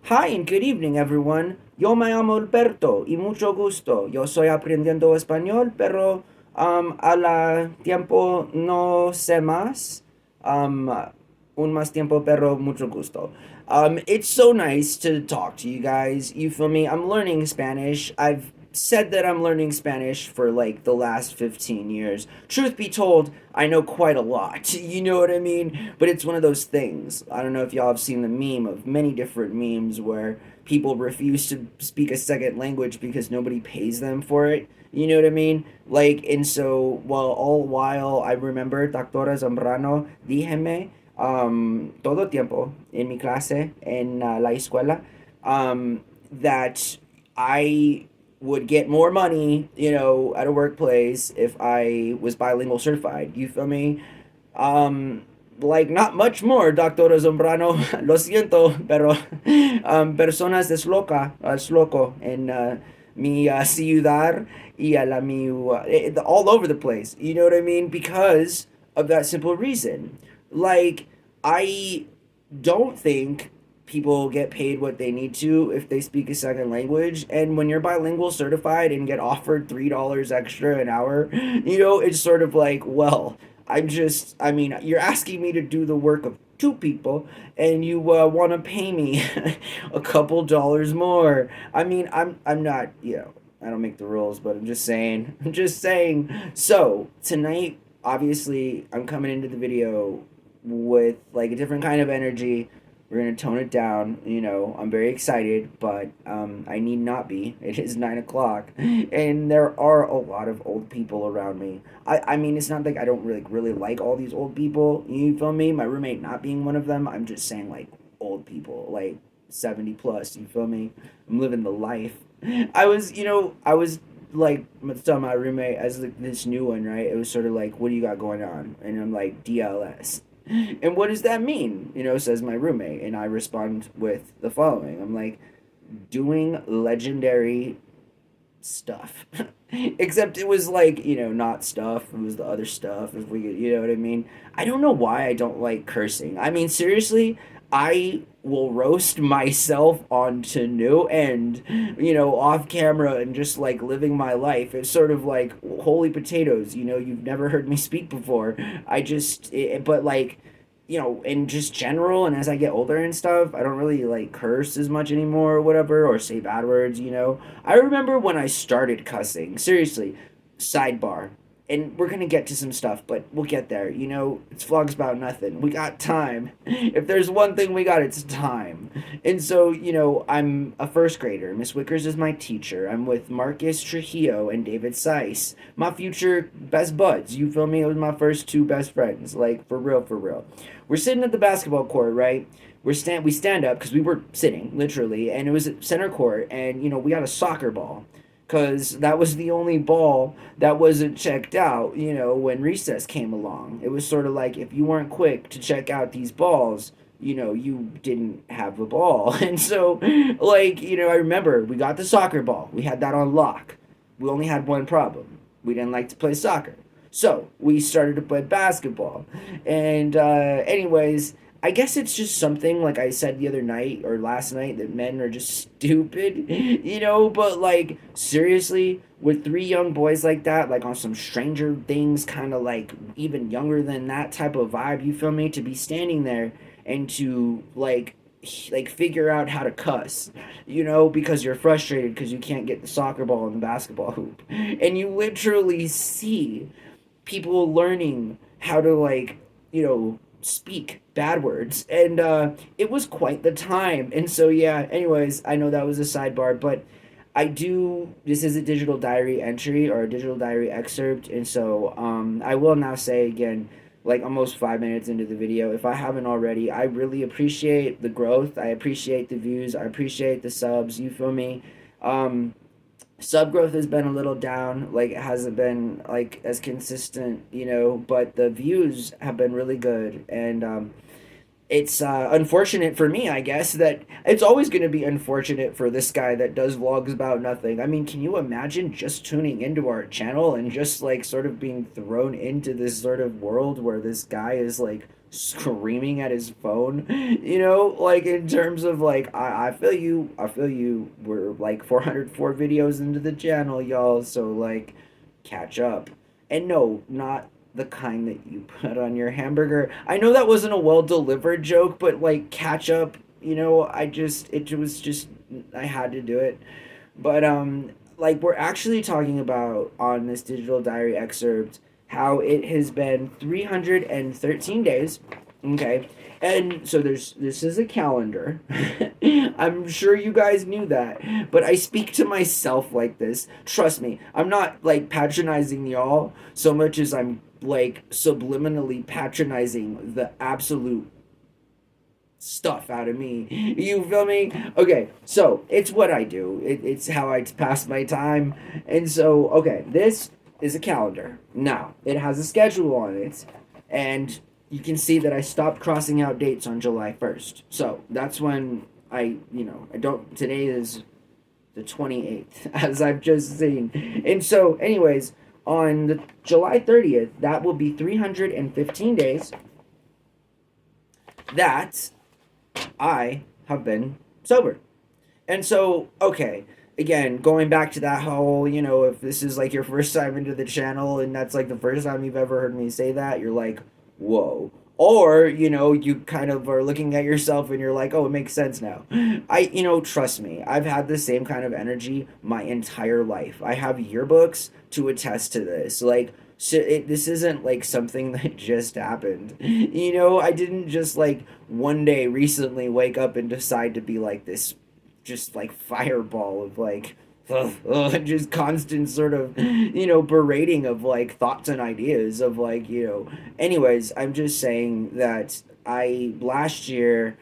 Hi and good evening, everyone. Yo me llamo Alberto y mucho gusto. Yo soy aprendiendo español, pero a la tiempo no sé más. Um, un más tiempo, pero mucho gusto. It's so nice to talk to you guys. You feel me? I'm learning Spanish. I've said that I'm learning Spanish for like the last 15 years. Truth be told, I know quite a lot. You know what I mean? But it's one of those things. I don't know if y'all have seen the meme of many different memes where people refuse to speak a second language because nobody pays them for it. You know what I mean? Like, and so, well, all while I remember Doctora Zambrano, díjeme, todo tiempo en mi clase, en la escuela, that I would get more money, at a workplace if I was bilingual certified. You feel me? Um, like not much more, Doctora Zombrano. Lo siento, pero personas es loco en mi ciudad y a la mi all over the place. You know what I mean? Because of that simple reason. Like I don't think people get paid what they need to if they speak a second language. And when you're bilingual certified and get offered $3 extra an hour, it's sort of like, well, I mean, you're asking me to do the work of two people and you want to pay me a couple dollars more. I mean, I'm not, I don't make the rules, but I'm just saying. I'm just saying. So, tonight, obviously, I'm coming into the video with like a different kind of energy. We're gonna tone it down. I'm very excited, but I need not be. It is 9 o'clock, and there are a lot of old people around me. I mean, it's not like I don't really like all these old people. You feel me? My roommate not being one of them. I'm just saying like old people, like 70 plus. You feel me? I'm living the life. I was like telling my roommate as like this new one, right? It was sort of like, what do you got going on? And I'm like, DLS. And what does that mean? Says my roommate. And I respond with the following. I'm like, doing legendary stuff. Except it was like, not stuff. It was the other stuff. If we could, you know what I mean? I don't know why I don't like cursing. I mean, seriously, I will roast myself onto no end, off camera and just like living my life. It's sort of like holy potatoes, you've never heard me speak before. But like, in just general, and as I get older and stuff, I don't really like curse as much anymore or whatever, or say bad words. I remember when I started cussing, seriously, sidebar, and we're gonna get to some stuff, but we'll get there. It's vlogs about nothing. We got time. If there's one thing we got, it's time. And so, I'm a first grader. Miss Wickers is my teacher. I'm with Marcus Trujillo and David Seiss, my future best buds. You feel me? It was my first two best friends. Like, for real, for real. We're sitting at the basketball court, right? We stand up because we were sitting literally, and it was at center court, and we got a soccer ball because that was the only ball that wasn't checked out, when recess came along. It was sort of like if you weren't quick to check out these balls, you didn't have a ball. And so, like, I remember we got the soccer ball. We had that on lock. We only had one problem. We didn't like to play soccer. So we started to play basketball. And, anyways, I guess it's just something like I said the other night or last night that men are just stupid, but like seriously, with three young boys like that, like on some Stranger Things kind of like even younger than that type of vibe, you feel me, to be standing there and to like figure out how to cuss, because you're frustrated because you can't get the soccer ball in the basketball hoop. And you literally see people learning how to like, speak bad words, and it was quite the time. And so yeah, anyways, I know that was a sidebar, but this is a digital diary entry or a digital diary excerpt, and so I will now say again, like almost 5 minutes into the video, if I haven't already, I really appreciate the growth, I appreciate the views, I appreciate the subs, you feel me? Sub growth has been a little down, like it hasn't been like as consistent, but the views have been really good. And it's unfortunate for me, I guess, that it's always going to be unfortunate for this guy that does vlogs about nothing. I mean, can you imagine just tuning into our channel and just like sort of being thrown into this sort of world where this guy is like screaming at his phone, you know, like in terms of like I feel you. We're like 404 videos into the channel, y'all, so like catch up. And no, not the kind that you put on your hamburger. I know that wasn't a well delivered joke, but like catch up, you know, it was just I had to do it. But like we're actually talking about on this digital diary excerpt how it has been 313 days. Okay. And so this is a calendar. I'm sure you guys knew that, but I speak to myself like this. Trust me, I'm not like patronizing y'all so much as I'm like subliminally patronizing the absolute stuff out of me. You feel me? Okay, so it's what I do. It's how I pass my time. And so, okay, this is a calendar. Now, it has a schedule on it. And you can see that I stopped crossing out dates on July 1st. So that's when I don't, today is the 28th, as I've just seen. And so, anyways, on the July 30th, that will be 315 days that I have been sober. And so, okay, again, going back to that whole, you know, if this is like your first time into the channel and that's like the first time you've ever heard me say that, you're like, whoa. Or, you know, you kind of are looking at yourself and you're like, oh, it makes sense now. Trust me, I've had the same kind of energy my entire life. I have yearbooks to attest to this. Like, so this isn't like something that just happened. You know, I didn't just like one day recently wake up and decide to be like this just like fireball of like just constant sort of berating of like thoughts and ideas of like anyways, I'm just saying that I last year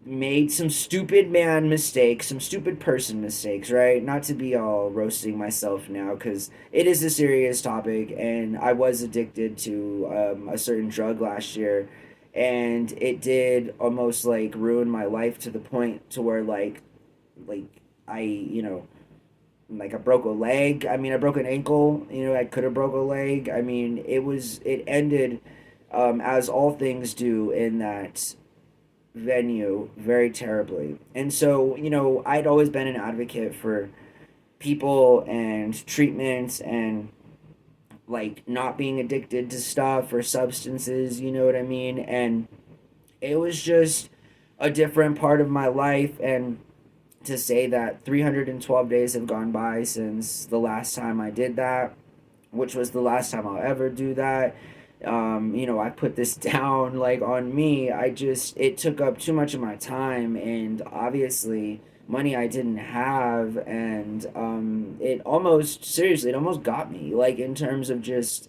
made some stupid man mistakes, some stupid person mistakes, right? Not to be all roasting myself now, because it is a serious topic, and I was addicted to a certain drug last year, and it did almost like ruin my life to the point to where like I like I broke a leg. I mean, I broke an ankle. I could have broke a leg. I mean, it ended as all things do in that venue very terribly. And so, I'd always been an advocate for people and treatments and like not being addicted to stuff or substances, you know what I mean? And it was just a different part of my life. And to say that 312 days have gone by since the last time I did that, which was the last time I'll ever do that. I put this down like on me. It took up too much of my time and obviously money I didn't have. And it almost got me, like in terms of just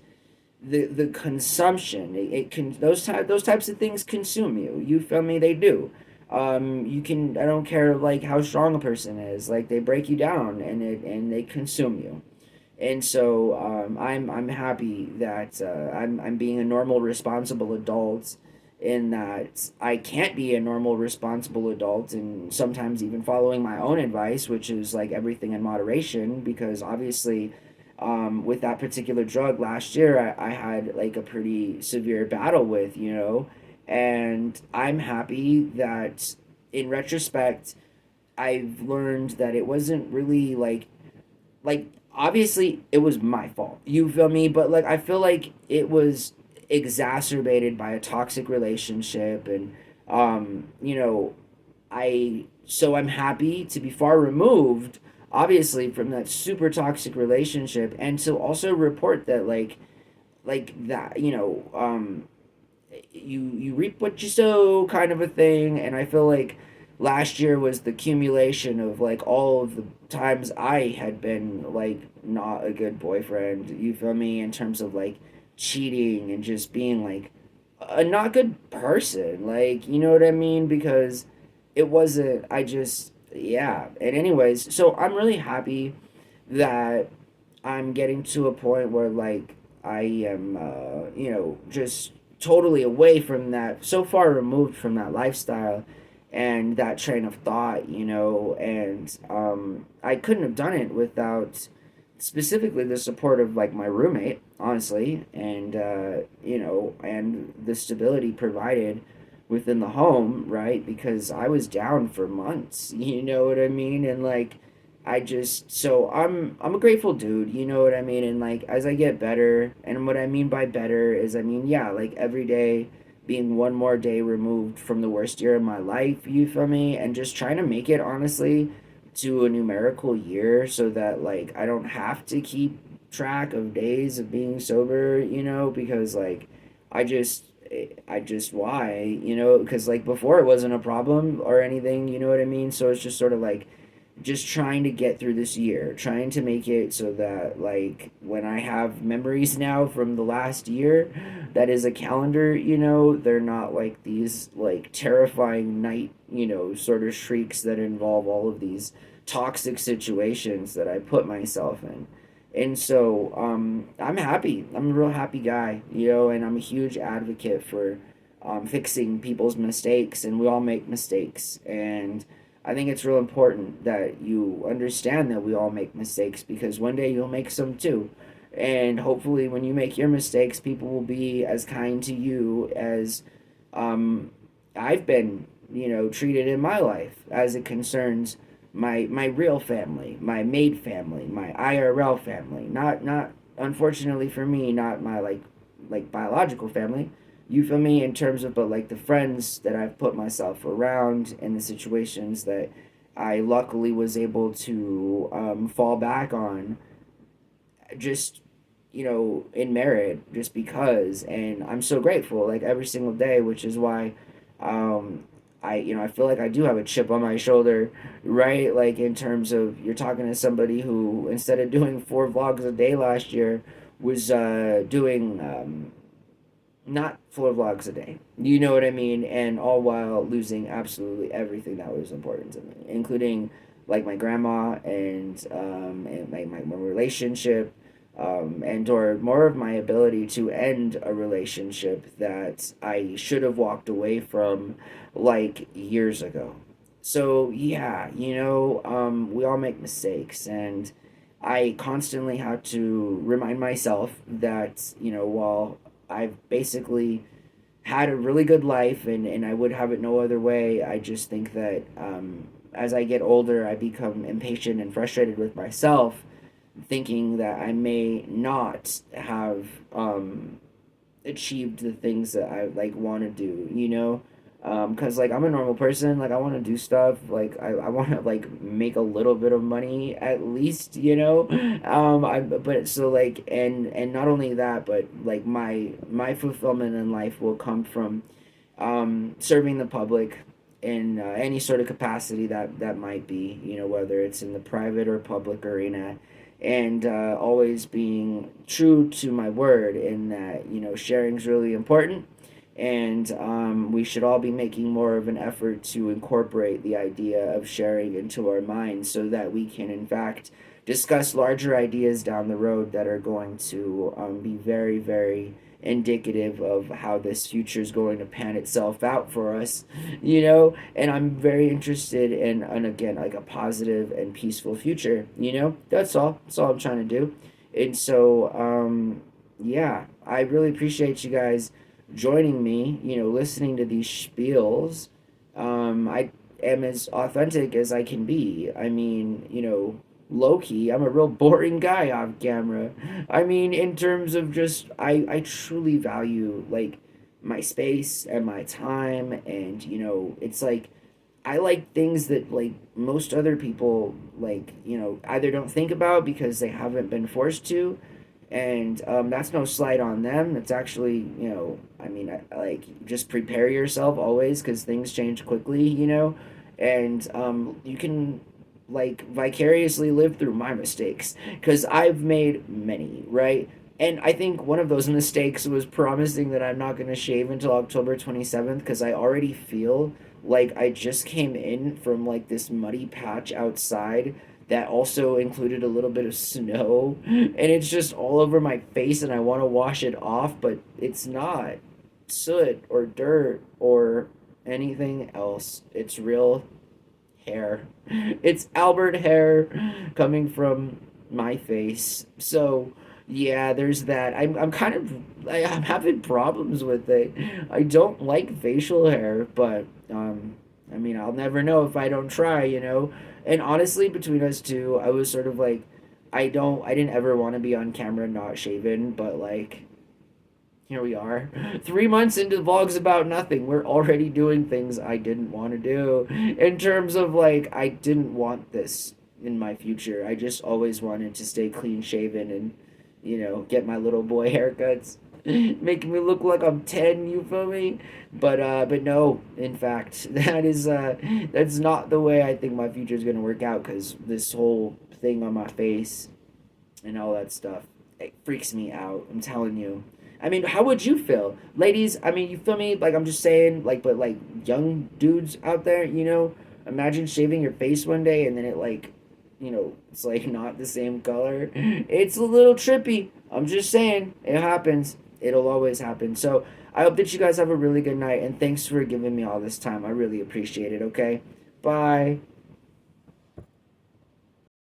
the consumption. It can, those types of things consume you. You feel me? They do. I don't care like how strong a person is, like they break you down and they consume you. And so I'm happy that I'm being a normal responsible adult, in that I can't be a normal responsible adult and sometimes even following my own advice, which is like everything in moderation, because obviously with that particular drug last year I had like a pretty severe battle with, and I'm happy that in retrospect I've learned that it wasn't really like obviously it was my fault. You feel me? But like I feel like it was exacerbated by a toxic relationship. And I'm happy to be far removed obviously from that super toxic relationship, and to also report that like that, you reap what you sow kind of a thing. And I feel like last year was the accumulation of like all of the times I had been like not a good boyfriend, you feel me, in terms of like cheating and just being like a not good person, like, you know what I mean, because it wasn't, yeah. And anyways, so I'm really happy that I'm getting to a point where like I am just totally away from that, so far removed from that lifestyle and that train of thought, and I couldn't have done it without specifically the support of like my roommate, honestly, and and the stability provided within the home, right? Because I was down for months, you know what I mean? And like I just so I'm a grateful dude, you know what I mean? And like as I get better, and what I mean by better is I mean, yeah, like every day being one more day removed from the worst year of my life, you feel me? And just trying to make it honestly to a numerical year so that like I don't have to keep track of days of being sober, because like I just I just why, because like before it wasn't a problem or anything, you know what I mean? So it's just sort of like just trying to get through this year, trying to make it so that like when I have memories now from the last year, that is a calendar, they're not like these like terrifying night, sort of shrieks that involve all of these toxic situations that I put myself in. And so I'm happy. I'm a real happy guy, and I'm a huge advocate for fixing people's mistakes, and we all make mistakes. And I think it's real important that you understand that we all make mistakes because one day you'll make some too. And hopefully, when you make your mistakes, people will be as kind to you as um, I've been, treated in my life as it concerns my real family, my maid family, my IRL family. Not unfortunately for me, not my like biological family. You feel me in terms of but like the friends that I've put myself around and the situations that I luckily was able to fall back on just in merit just because, and I'm so grateful like every single day, which is why um I feel like I do have a chip on my shoulder, right? Like in terms of you're talking to somebody who instead of doing 4 vlogs a day last year was doing not 4 vlogs a day, you know what I mean, and all while losing absolutely everything that was important to me, including like my grandma and my relationship, and or more of my ability to end a relationship that I should have walked away from like years ago. So yeah, we all make mistakes, and I constantly have to remind myself that while I've basically had a really good life, and I would have it no other way. I just think that as I get older, I become impatient and frustrated with myself, thinking that I may not have achieved the things that I like want to do, because like I'm a normal person, like I want to do stuff, like I want to like make a little bit of money at least, I but so like and not only that, but like my fulfillment in life will come from serving the public in any sort of capacity that might be, whether it's in the private or public arena, and always being true to my word in that, sharing is really important. And we should all be making more of an effort to incorporate the idea of sharing into our minds so that we can, in fact, discuss larger ideas down the road that are going to be very, very indicative of how this future is going to pan itself out for us, and I'm very interested in, and again, like a positive and peaceful future, that's all I'm trying to do. And so yeah, I really appreciate you guys joining me, listening to these spiels. I am as authentic as I can be. I mean, low key, I'm a real boring guy off camera. I mean, in terms of just, I truly value like my space and my time, and it's like I like things that like most other people like, either don't think about because they haven't been forced to, and that's no slight on them. It's actually, I mean, like just prepare yourself always because things change quickly, and you can like vicariously live through my mistakes because I've made many, right? And I think one of those mistakes was promising that I'm not going to shave until October 27th because I already feel like I just came in from like this muddy patch outside that also included a little bit of snow, and it's just all over my face and I want to wash it off, but it's not soot or dirt or anything else. It's real hair. It's Albert hair coming from my face. So Yeah, there's that. I'm having problems with it. I don't like facial hair, but I mean, I'll never know if I don't try, you know. And honestly, between us two, I was sort of like, I didn't ever want to be on camera not shaven, but like, here we are. 3 months into vlogs about nothing. We're already doing things I didn't want to do. In terms of like, I didn't want this in my future. I just always wanted to stay clean shaven and, get my little boy haircuts. Making me look like I'm 10, you feel me? But no, in fact, that's not the way I think my future is gonna work out, because this whole thing on my face and all that stuff, it freaks me out. I'm telling you. I mean, how would you feel, ladies? I mean, you feel me? Like, I'm just saying, like, but like young dudes out there, imagine shaving your face one day and then it like, it's like not the same color. It's a little trippy. I'm just saying, it happens. It'll always happen. So I hope that you guys have a really good night, and thanks for giving me all this time. I really appreciate it. Okay, bye.